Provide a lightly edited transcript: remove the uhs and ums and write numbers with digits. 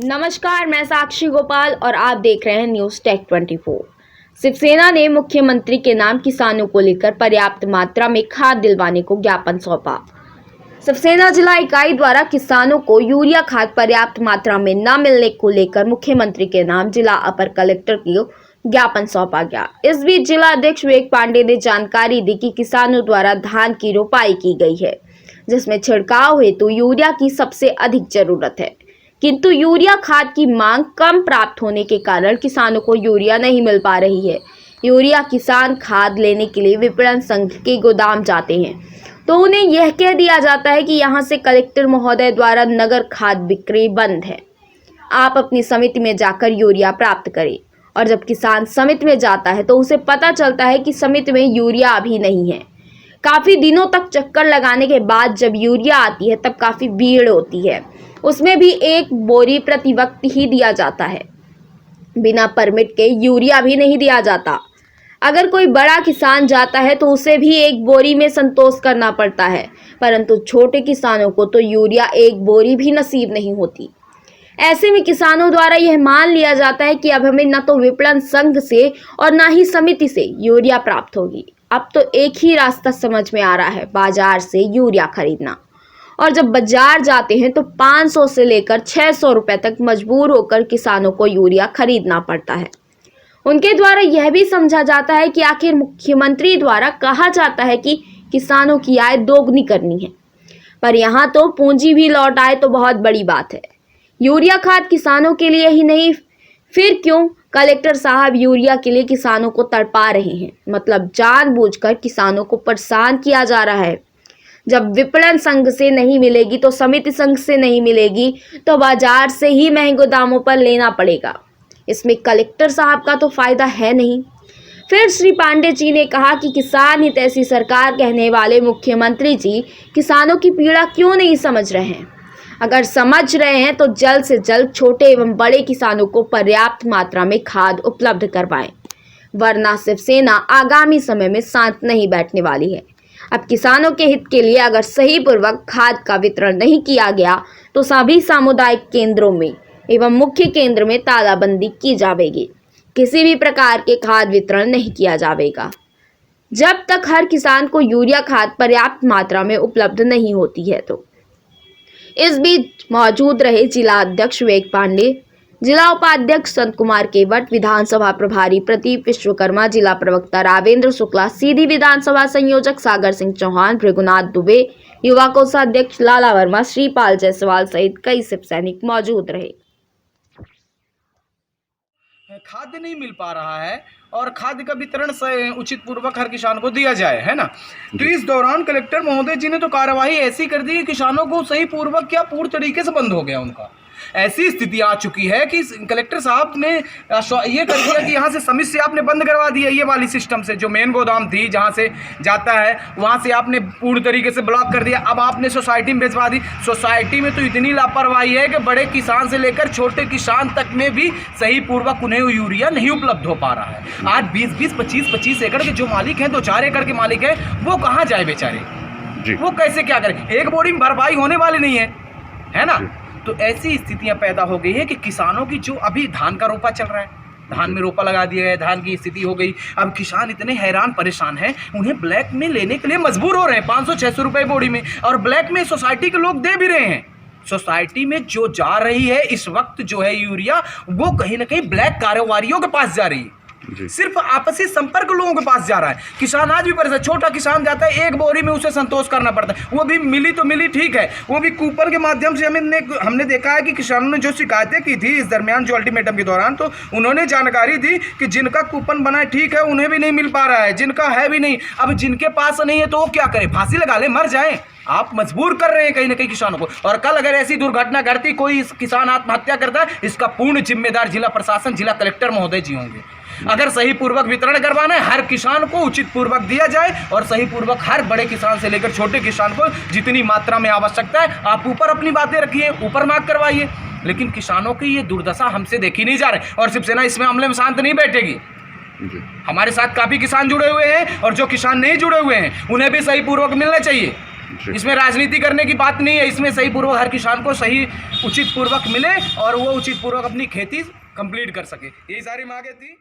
नमस्कार, मैं साक्षी गोपाल और आप देख रहे हैं न्यूज़ टेक 24। शिवसेना ने मुख्यमंत्री के नाम किसानों को लेकर पर्याप्त मात्रा में खाद दिलवाने को ज्ञापन सौंपा। शिवसेना जिला इकाई द्वारा किसानों को यूरिया खाद पर्याप्त मात्रा में न मिलने को लेकर मुख्यमंत्री के नाम जिला अपर कलेक्टर को ज्ञापन सौंपा गया। इस बीच जिला अध्यक्ष विवेक पांडे ने जानकारी दी कि किसानों द्वारा धान की रोपाई की गई है, जिसमें छिड़काव हेतु यूरिया की सबसे अधिक जरूरत है, किंतु यूरिया खाद की मांग कम प्राप्त होने के कारण किसानों को यूरिया नहीं मिल पा रही है। यूरिया किसान खाद लेने के लिए विपणन संघ के गोदाम जाते हैं तो उन्हें यह कह दिया जाता है कि यहां से कलेक्टर महोदय द्वारा नगर खाद बिक्री बंद है, आप अपनी समिति में जाकर यूरिया प्राप्त करें। और जब किसान समिति में जाता है तो उसे पता चलता है कि समिति में यूरिया अभी नहीं है। काफ़ी दिनों तक चक्कर लगाने के बाद जब यूरिया आती है तब काफ़ी भीड़ होती है, उसमें भी 1 बोरी प्रति वक्त ही दिया जाता है, बिना परमिट के यूरिया भी नहीं दिया जाता। अगर कोई बड़ा किसान जाता है तो उसे भी 1 बोरी में संतोष करना पड़ता है, परंतु छोटे किसानों को तो यूरिया 1 बोरी भी नसीब नहीं होती। ऐसे में किसानों द्वारा यह मान लिया जाता है कि अब हमें न तो विपणन संघ से और न ही समिति से यूरिया प्राप्त होगी। अब तो एक ही रास्ता समझ में आ रहा है, बाजार से यूरिया खरीदना। और जब बाजार जाते हैं तो 500 से लेकर 600 रुपए तक मजबूर होकर किसानों को यूरिया खरीदना पड़ता है। उनके द्वारा यह भी समझा जाता है कि आखिर मुख्यमंत्री द्वारा कहा जाता है कि किसानों की आय दोगुनी करनी है, पर यहाँ तो पूंजी भी लौट आए तो बहुत बड़ी बात है। यूरिया खाद किसानों के लिए ही नहीं, फिर क्यों कलेक्टर साहब यूरिया के लिए किसानों को तड़पा रहे हैं? मतलब जानबूझकर किसानों को परेशान किया जा रहा है। जब विपणन संघ से नहीं मिलेगी तो समिति संघ से नहीं मिलेगी तो बाजार से ही महंगे दामों पर लेना पड़ेगा। इसमें कलेक्टर साहब का तो फायदा है नहीं। फिर श्री पांडे जी ने कहा कि किसान हितैषी सरकार कहने वाले मुख्यमंत्री जी किसानों की पीड़ा क्यों नहीं समझ रहे हैं? अगर समझ रहे हैं तो जल्द से जल्द छोटे एवं बड़े किसानों को पर्याप्त मात्रा में खाद उपलब्ध करवाएं, वरना शिवसेना आगामी समय में शांत नहीं बैठने वाली है। अब किसानों के हित के लिए अगर सही पूर्वक खाद का वितरण नहीं किया गया तो सभी सामुदायिक केंद्रों में एवं मुख्य केंद्र में तालाबंदी की जाएगी। किसी भी प्रकार के खाद वितरण नहीं किया जाएगा जब तक हर किसान को यूरिया खाद पर्याप्त मात्रा में उपलब्ध नहीं होती है। तो इस बीच मौजूद रहे जिला अध्यक्ष विवेक पांडे, जिला उपाध्यक्ष संत कुमार केवट, विधानसभा प्रभारी प्रदीप विश्वकर्मा, जिला प्रवक्ता रावेंद्र शुक्ला, सीधी विधानसभा संयोजक सागर सिंह चौहान, भृगुनाथ दुबे, युवा कोषाध्यक्ष लाला वर्मा, श्रीपाल जायसवाल सहित कई शिव सैनिक मौजूद रहे। खाद्य नहीं मिल पा रहा है और खाद्य का वितरण उचित पूर्वक हर किसान को दिया जाए, है ना। तो इस दौरान कलेक्टर महोदय जी ने तो कार्यवाही ऐसी कर दी कि किसानों को सही पूर्वक या पूर्ण तरीके से बंद हो गया उनका। ऐसी स्थिति आ चुकी है कि कलेक्टर साहब ने ये कर दिया कि यहाँ से समिति से आपने बंद करवा दिया, ये वाली सिस्टम से जो मेन गोदाम थी जहाँ से जाता है वहाँ से आपने पूर्ण तरीके से ब्लॉक कर दिया। अब आपने सोसाइटी में भिजवा दी। सोसाइटी में तो इतनी लापरवाही है कि बड़े किसान से लेकर छोटे किसान तक में भी सही पूर्वक उन्हें यूरिया नहीं उपलब्ध हो पा रहा है। आज 20-20, 25-25 एकड़ के जो मालिक हैं, 2-4 एकड़ के मालिक हैं, वो कहाँ जाए बेचारे? वो कैसे क्या करें? 1 बोरी में भरपाई होने वाली नहीं है ना। तो ऐसी स्थितियां पैदा हो गई है कि किसानों की जो अभी धान का रोपा चल रहा है, धान में रोपा लगा दिया गया, धान की स्थिति हो गई। अब किसान इतने हैरान परेशान हैं, उन्हें ब्लैक में लेने के लिए मजबूर हो रहे हैं 500-600 रुपए बोरी में, और ब्लैक में सोसाइटी के लोग दे भी रहे हैं। सोसाइटी में जो जा रही है इस वक्त जो है यूरिया, वो कहीं ना कहीं ब्लैक कारोबारियों के पास जा रही है, सिर्फ आपसी संपर्क लोगों के पास जा रहा है। किसान आज भी परेशान, छोटा किसान जाता है 1 बोरी में उसे संतोष करना पड़ता है, वो भी मिली तो मिली, ठीक है, वो भी कूपन के माध्यम से। हमने देखा है कि किसानों ने जो शिकायतें की थी इस दरमियान जो अल्टीमेटम के दौरान, तो उन्होंने जानकारी दी कि जिनका कूपन बना है ठीक है, उन्हें भी नहीं मिल पा रहा है, जिनका है भी नहीं। अब जिनके पास नहीं है तो वो क्या करें? फांसी लगा ले, मर जाए। आप मजबूर कर रहे हैं कहीं ना कहीं किसानों को। और कल अगर ऐसी दुर्घटना घटती, कोई किसान आत्महत्या करता है, इसका पूर्ण जिम्मेदार जिला प्रशासन, जिला कलेक्टर महोदय जी होंगे। अगर सही पूर्वक वितरण करवाना है, हर किसान को उचित पूर्वक दिया जाए और सही पूर्वक हर बड़े किसान से लेकर छोटे किसान को जितनी मात्रा में आवश्यकता है, आप ऊपर अपनी बातें रखिए, ऊपर मांग करवाइए। लेकिन किसानों की ये दुर्दशा हमसे देखी नहीं जा रही और शिवसेना इसमें मामले में शांत नहीं बैठेगी। हमारे साथ काफ़ी किसान जुड़े हुए हैं और जो किसान नहीं जुड़े हुए हैं उन्हें भी सही पूर्वक मिलना चाहिए। जी। इसमें राजनीति करने की बात नहीं है, इसमें सही पूर्वक हर किसान को सही उचित पूर्वक मिले और वो उचित पूर्वक अपनी खेती कंप्लीट कर सके, यही सारी मांगे थी।